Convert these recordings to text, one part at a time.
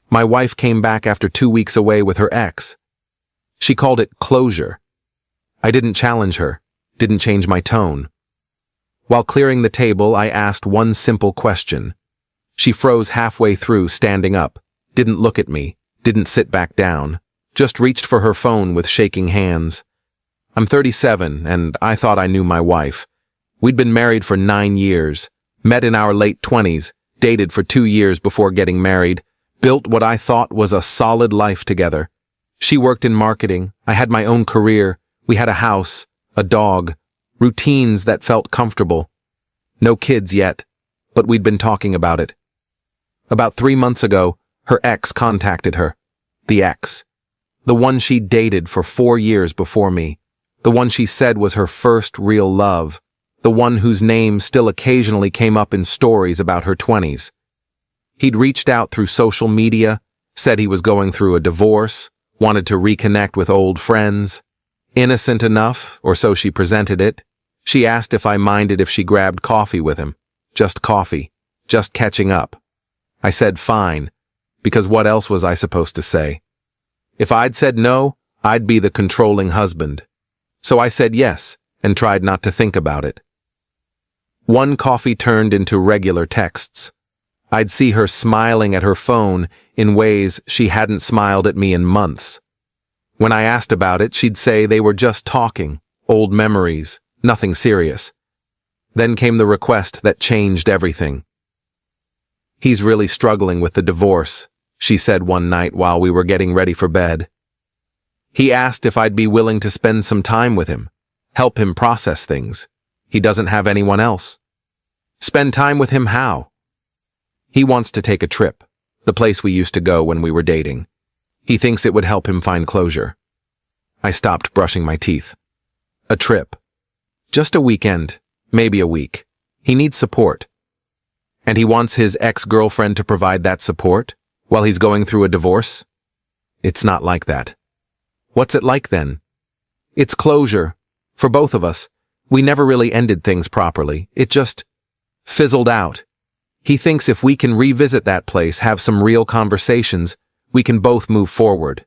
My wife came back after 2 weeks away with her ex. She called it closure. I didn't challenge her, didn't change my tone. While clearing the table, I asked one simple question. She froze halfway through, standing up, didn't look at me, didn't sit back down, just reached for her phone with shaking hands. I'm 37, and I thought I knew my wife. We'd been married for 9 years, met in our late 20s, dated for 2 years before getting married, built what I thought was a solid life together. She worked in marketing, I had my own career, we had a house, a dog, routines that felt comfortable. No kids yet, but we'd been talking about it. About 3 months ago, her ex contacted her. The ex. The one she dated for 4 years before me. The one she said was her first real love. The one whose name still occasionally came up in stories about her 20s. He'd reached out through social media, said he was going through a divorce, wanted to reconnect with old friends. Innocent enough, or so she presented it. She asked if I minded if she grabbed coffee with him. Just coffee. Just catching up. I said fine, because what else was I supposed to say? If I'd said no, I'd be the controlling husband. So I said yes, and tried not to think about it. One coffee turned into regular texts. I'd see her smiling at her phone in ways she hadn't smiled at me in months. When I asked about it, she'd say they were just talking, old memories, nothing serious. Then came the request that changed everything. He's really struggling with the divorce, she said one night while we were getting ready for bed. He asked if I'd be willing to spend some time with him, help him process things. He doesn't have anyone else. Spend time with him how? He wants to take a trip, the place we used to go when we were dating. He thinks it would help him find closure. I stopped brushing my teeth. A trip. Just a weekend, maybe a week. He needs support. And he wants his ex-girlfriend to provide that support while he's going through a divorce? It's not like that. What's it like then? It's closure. For both of us. We never really ended things properly. It just fizzled out. He thinks if we can revisit that place, have some real conversations, we can both move forward.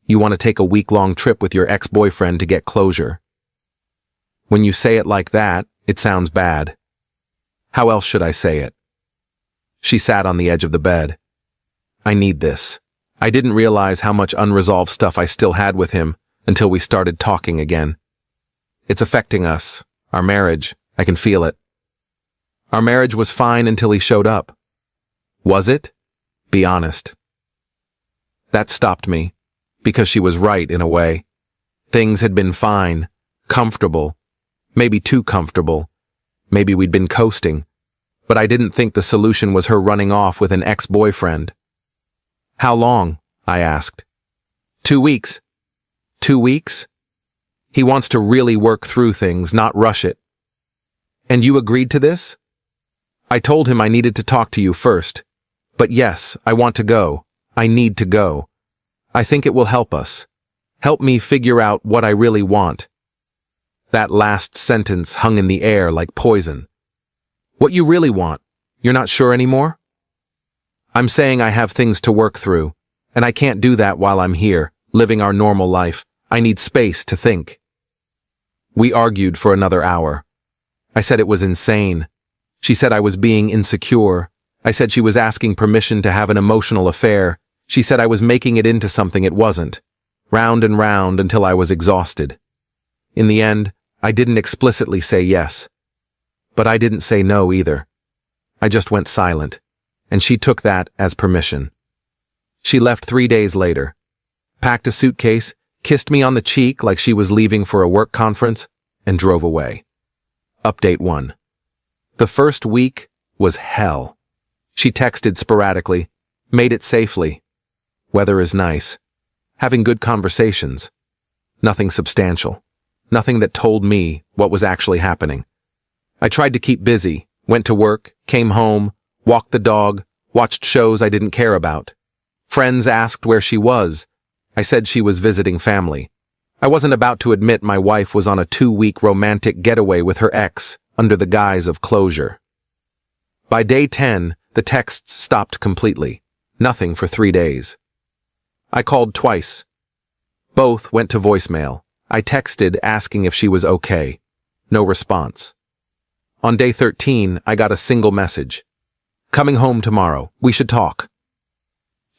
You want to take a week-long trip with your ex-boyfriend to get closure. When you say it like that, it sounds bad. How else should I say it? She sat on the edge of the bed. I need this. I didn't realize how much unresolved stuff I still had with him until we started talking again. It's affecting us, our marriage. I can feel it. Our marriage was fine until he showed up. Was it? Be honest. That stopped me, because she was right in a way. Things had been fine, comfortable, maybe too comfortable. Maybe we'd been coasting, but I didn't think the solution was her running off with an ex-boyfriend. How long? I asked. 2 weeks. 2 weeks? He wants to really work through things, not rush it. And you agreed to this? I told him I needed to talk to you first. But yes, I want to go. I need to go. I think it will help us. Help me figure out what I really want. That last sentence hung in the air like poison. What you really want? You're not sure anymore? I'm saying I have things to work through, and I can't do that while I'm here, living our normal life. I need space to think. We argued for another hour. I said it was insane. She said I was being insecure. I said she was asking permission to have an emotional affair. She said I was making it into something it wasn't. Round and round until I was exhausted. In the end, I didn't explicitly say yes. But I didn't say no either. I just went silent, and she took that as permission. She left 3 days later, packed a suitcase, kissed me on the cheek like she was leaving for a work conference, and drove away. Update 1. The first week was hell. She texted sporadically, made it safely. Weather is nice. Having good conversations. Nothing substantial. Nothing that told me what was actually happening. I tried to keep busy, went to work, came home, walked the dog, watched shows I didn't care about. Friends asked where she was. I said she was visiting family. I wasn't about to admit my wife was on a 2-week romantic getaway with her ex under the guise of closure. By day 10, the texts stopped completely. Nothing for 3 days. I called twice. Both went to voicemail. I texted asking if she was okay. No response. On day 13, I got a single message. Coming home tomorrow. We should talk.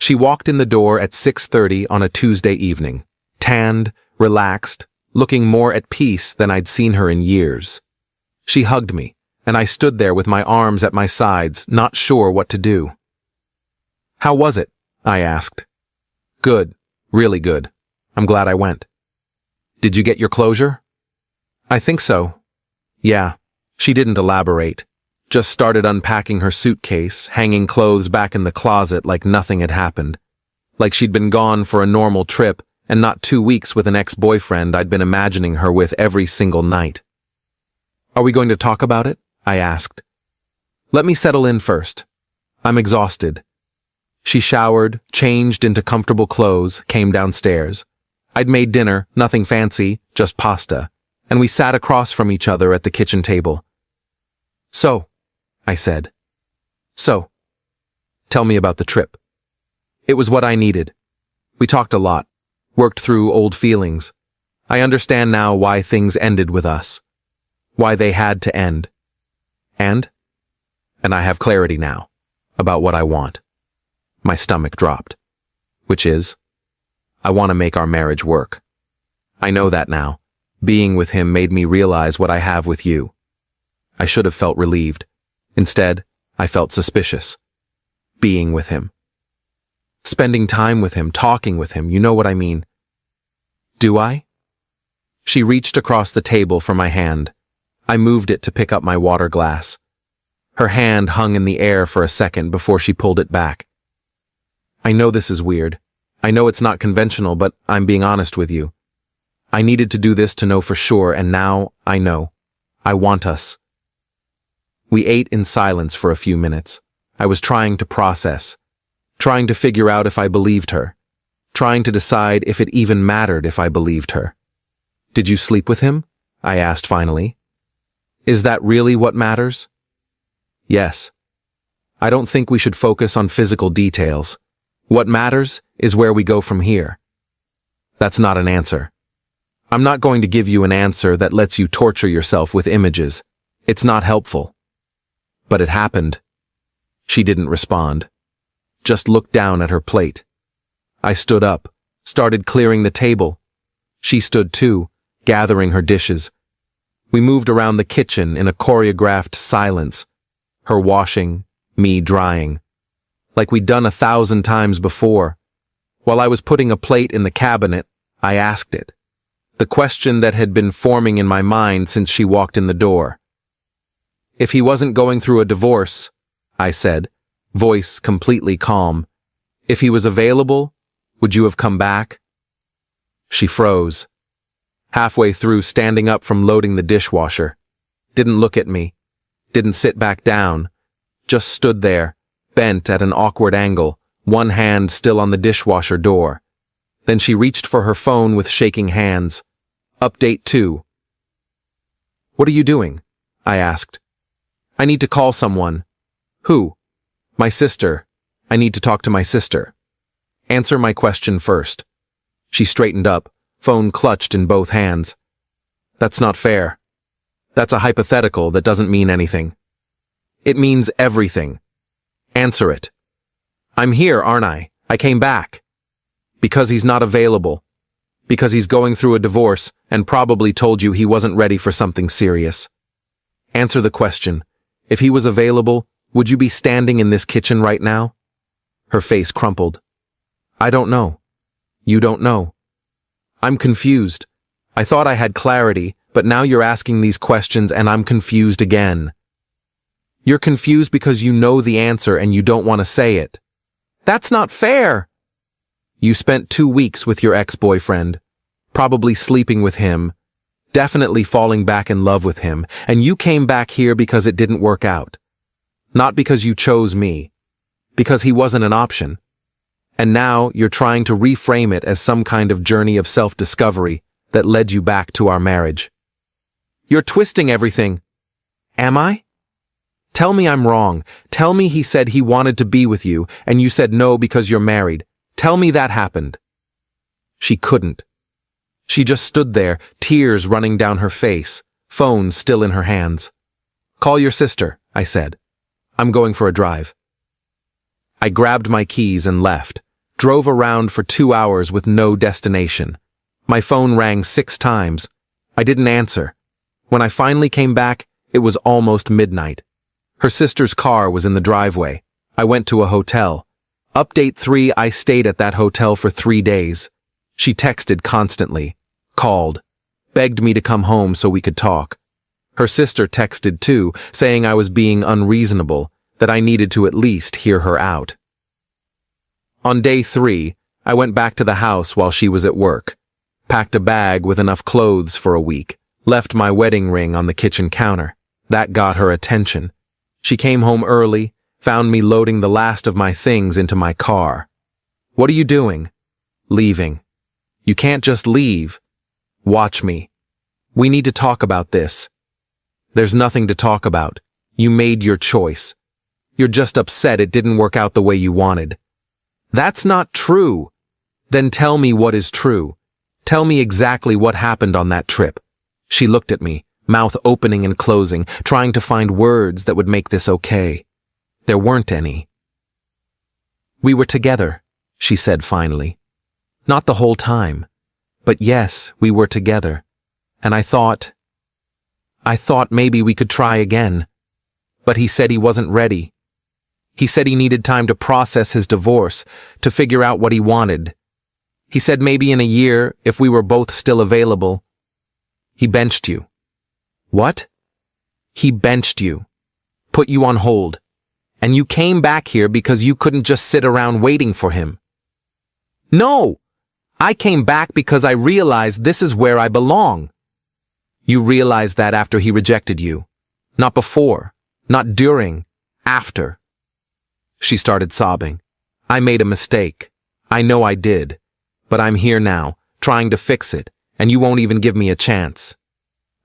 She walked in the door at 6:30 on a Tuesday evening, tanned, relaxed, looking more at peace than I'd seen her in years. She hugged me, and I stood there with my arms at my sides, not sure what to do. How was it? I asked. Good, really good. I'm glad I went. Did you get your closure? I think so. Yeah. She didn't elaborate. Just started unpacking her suitcase, hanging clothes back in the closet like nothing had happened. Like she'd been gone for a normal trip and not 2 weeks with an ex-boyfriend I'd been imagining her with every single night. Are we going to talk about it? I asked. Let me settle in first. I'm exhausted. She showered, changed into comfortable clothes, came downstairs. I'd made dinner, nothing fancy, just pasta, and we sat across from each other at the kitchen table. So, I said. So, tell me about the trip. It was what I needed. We talked a lot, worked through old feelings. I understand now why things ended with us, why they had to end. And I have clarity now about what I want. My stomach dropped, which is, I want to make our marriage work. I know that now. Being with him made me realize what I have with you. I should have felt relieved. Instead, I felt suspicious. Being with him. Spending time with him, talking with him, you know what I mean. Do I? She reached across the table for my hand. I moved it to pick up my water glass. Her hand hung in the air for a second before she pulled it back. I know this is weird. I know it's not conventional, but I'm being honest with you. I needed to do this to know for sure, and now I know. I want us. We ate in silence for a few minutes. I was trying to process, trying to figure out if I believed her, trying to decide if it even mattered if I believed her. Did you sleep with him? I asked finally. Is that really what matters? Yes. I don't think we should focus on physical details. What matters is where we go from here. That's not an answer. I'm not going to give you an answer that lets you torture yourself with images. It's not helpful. But it happened. She didn't respond. Just looked down at her plate. I stood up, started clearing the table. She stood too, gathering her dishes. We moved around the kitchen in a choreographed silence. Her washing, me drying. Like we'd done 1,000 times before. While I was putting a plate in the cabinet, I asked it. The question that had been forming in my mind since she walked in the door. If he wasn't going through a divorce, I said, voice completely calm, if he was available, would you have come back? She froze. Halfway through standing up from loading the dishwasher. Didn't look at me. Didn't sit back down. Just stood there, bent at an awkward angle, one hand still on the dishwasher door. Then she reached for her phone with shaking hands. Update 2. What are you doing? I asked. I need to call someone. Who? My sister. I need to talk to my sister. Answer my question first. She straightened up, phone clutched in both hands. That's not fair. That's a hypothetical that doesn't mean anything. It means everything. Answer it. I'm here, aren't I? I came back. Because he's not available. Because he's going through a divorce and probably told you he wasn't ready for something serious. Answer the question. If he was available, would you be standing in this kitchen right now? Her face crumpled. I don't know. You don't know. I'm confused. I thought I had clarity, but now you're asking these questions and I'm confused again. You're confused because you know the answer and you don't want to say it. That's not fair. You spent 2 weeks with your ex-boyfriend, probably sleeping with him, definitely falling back in love with him, and you came back here because it didn't work out. Not because you chose me, because he wasn't an option. And now you're trying to reframe it as some kind of journey of self-discovery that led you back to our marriage. You're twisting everything. Am I? Tell me I'm wrong. Tell me he said he wanted to be with you, and you said no because you're married. Tell me that happened." She couldn't. She just stood there, tears running down her face, phone still in her hands. "Call your sister," I said. "I'm going for a drive." I grabbed my keys and left, drove around for 2 hours with no destination. My phone rang 6 times. I didn't answer. When I finally came back, it was almost midnight. Her sister's car was in the driveway. I went to a hotel. Update 3, I stayed at that hotel for 3 days. She texted constantly, called, begged me to come home so we could talk. Her sister texted too, saying I was being unreasonable, that I needed to at least hear her out. On day 3, I went back to the house while she was at work, packed a bag with enough clothes for a week, left my wedding ring on the kitchen counter. That got her attention. She came home early, found me loading the last of my things into my car. "What are you doing?" "Leaving." "You can't just leave." "Watch me. We need to talk about this." "There's nothing to talk about. You made your choice. You're just upset it didn't work out the way you wanted." "That's not true." "Then tell me what is true. Tell me exactly what happened on that trip." She looked at me, mouth opening and closing, trying to find words that would make this okay. There weren't any. "We were together," she said finally. "Not the whole time. But yes, we were together. And I thought maybe we could try again. But he said he wasn't ready. He said he needed time to process his divorce, to figure out what he wanted. He said maybe in a year, if we were both still available." "He benched you." "What?" "He benched you. Put you on hold. And you came back here because you couldn't just sit around waiting for him." "No! I came back because I realized this is where I belong." "You realized that after he rejected you. Not before. Not during. After." She started sobbing. "I made a mistake. I know I did. But I'm here now, trying to fix it, and you won't even give me a chance."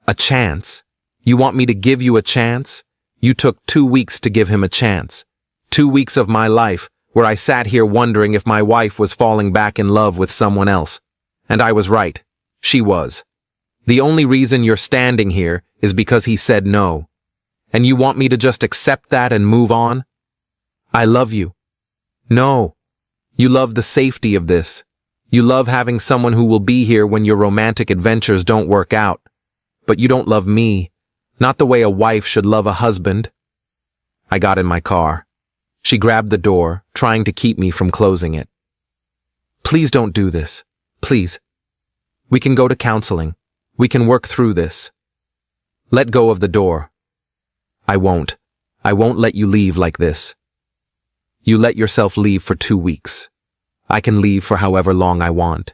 "A chance? You want me to give you a chance? You took 2 weeks to give him a chance. 2 weeks of my life, where I sat here wondering if my wife was falling back in love with someone else. And I was right. She was. The only reason you're standing here is because he said no. And you want me to just accept that and move on? I love you." "No. You love the safety of this. You love having someone who will be here when your romantic adventures don't work out. But you don't love me. Not the way a wife should love a husband." I got in my car. She grabbed the door, trying to keep me from closing it. "Please don't do this. Please. We can go to counseling. We can work through this." "Let go of the door." "I won't. I won't let you leave like this." "You let yourself leave for 2 weeks. I can leave for however long I want."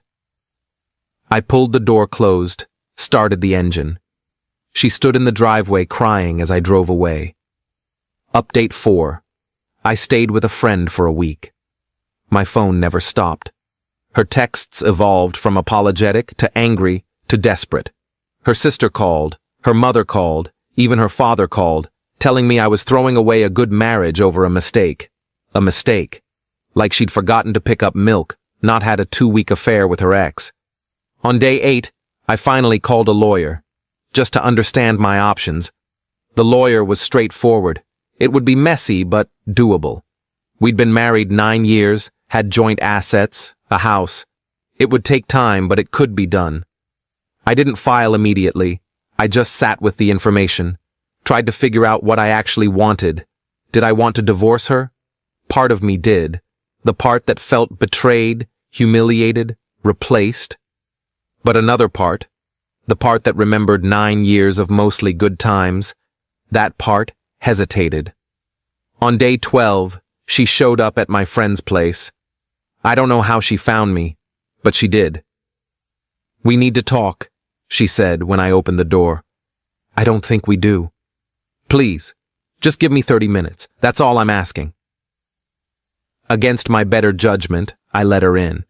I pulled the door closed, started the engine. She stood in the driveway crying as I drove away. Update 4. I stayed with a friend for a week. My phone never stopped. Her texts evolved from apologetic to angry to desperate. Her sister called, her mother called, even her father called, telling me I was throwing away a good marriage over a mistake. A mistake. Like she'd forgotten to pick up milk, not had a 2-week affair with her ex. On day 8, I finally called a lawyer, just to understand my options. The lawyer was straightforward. It would be messy, but doable. We'd been married 9 years, had joint assets, a house. It would take time, but it could be done. I didn't file immediately. I just sat with the information, tried to figure out what I actually wanted. Did I want to divorce her? Part of me did. The part that felt betrayed, humiliated, replaced. But another part, the part that remembered 9 years of mostly good times, that part hesitated. On day 12, she showed up at my friend's place. I don't know how she found me, but she did. "We need to talk," she said when I opened the door. "I don't think we do." "Please, just give me 30 minutes. That's all I'm asking." Against my better judgment, I let her in.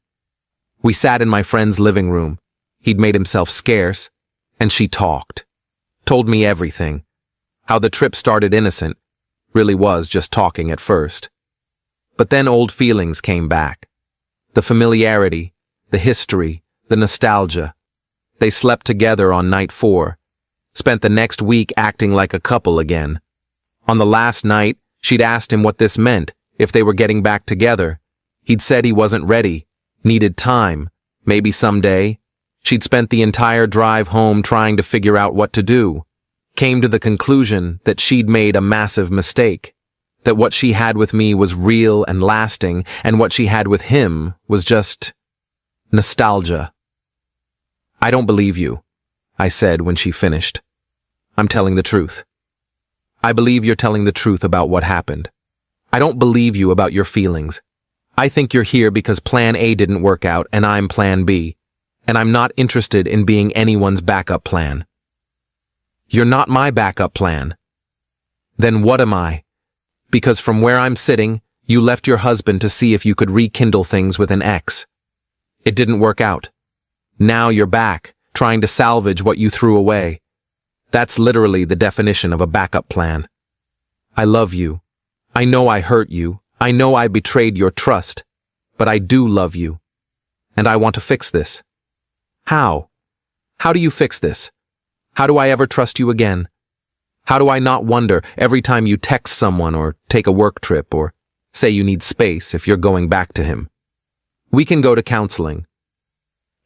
We sat in my friend's living room. He'd made himself scarce, and she talked. Told me everything. How the trip started innocent. Really was just talking at first. But then old feelings came back. The familiarity, the history, the nostalgia. They slept together on night 4, spent the next week acting like a couple again. On the last night, she'd asked him what this meant, if they were getting back together. He'd said he wasn't ready, needed time, maybe someday. She'd spent the entire drive home trying to figure out what to do. Came to the conclusion that she'd made a massive mistake. That what she had with me was real and lasting, and what she had with him was just nostalgia. "I don't believe you," I said when she finished. "I'm telling the truth. I believe you're telling the truth about what happened. I don't believe you about your feelings. I think you're here because plan A didn't work out and I'm plan B, and I'm not interested in being anyone's backup plan." "You're not my backup plan." "Then what am I? Because from where I'm sitting, you left your husband to see if you could rekindle things with an ex. It didn't work out. Now you're back, trying to salvage what you threw away. That's literally the definition of a backup plan. I love you. I know I hurt you. I know I betrayed your trust. But I do love you. And I want to fix this." "How? How do you fix this? How do I ever trust you again? How do I not wonder every time you text someone or take a work trip or say you need space if you're going back to him? We can go to counseling.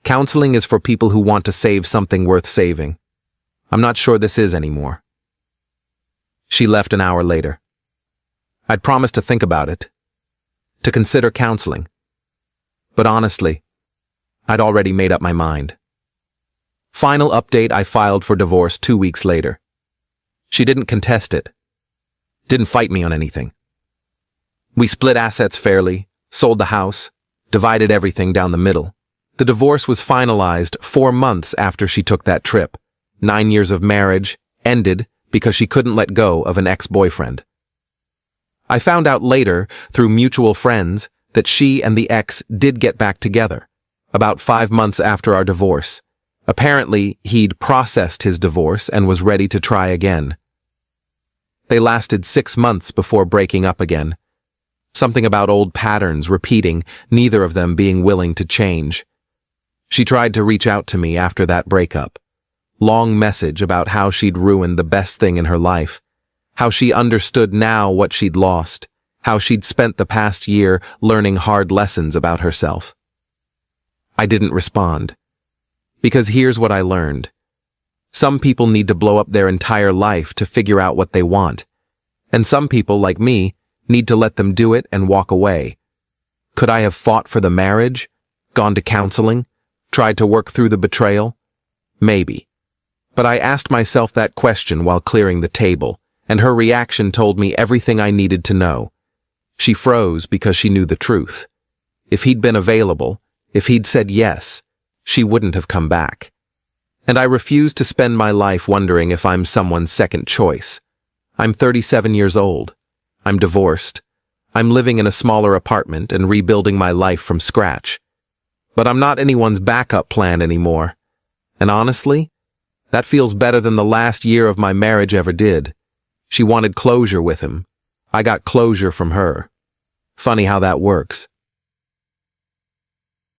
Counseling is for people who want to save something worth saving. I'm not sure this is anymore." She left an hour later. I'd promised to think about it, to consider counseling. But honestly, I'd already made up my mind. Final update: I filed for divorce 2 weeks later. She didn't contest it. Didn't fight me on anything. We split assets fairly, sold the house, divided everything down the middle. The divorce was finalized 4 months after she took that trip. 9 years of marriage ended because she couldn't let go of an ex-boyfriend. I found out later, through mutual friends, that she and the ex did get back together, about 5 months after our divorce. Apparently, he'd processed his divorce and was ready to try again. They lasted 6 months before breaking up again. Something about old patterns repeating, neither of them being willing to change. She tried to reach out to me after that breakup. Long message about how she'd ruined the best thing in her life, how she understood now what she'd lost, how she'd spent the past year learning hard lessons about herself. I didn't respond. Because here's what I learned. Some people need to blow up their entire life to figure out what they want. And some people, like me, need to let them do it and walk away. Could I have fought for the marriage? Gone to counseling? Tried to work through the betrayal? Maybe. But I asked myself that question while clearing the table, and her reaction told me everything I needed to know. She froze because she knew the truth. If he'd been available, if he'd said yes, she wouldn't have come back. And I refuse to spend my life wondering if I'm someone's second choice. I'm 37 years old. I'm divorced. I'm living in a smaller apartment and rebuilding my life from scratch. But I'm not anyone's backup plan anymore. And honestly, that feels better than the last year of my marriage ever did. She wanted closure with him. I got closure from her. Funny how that works.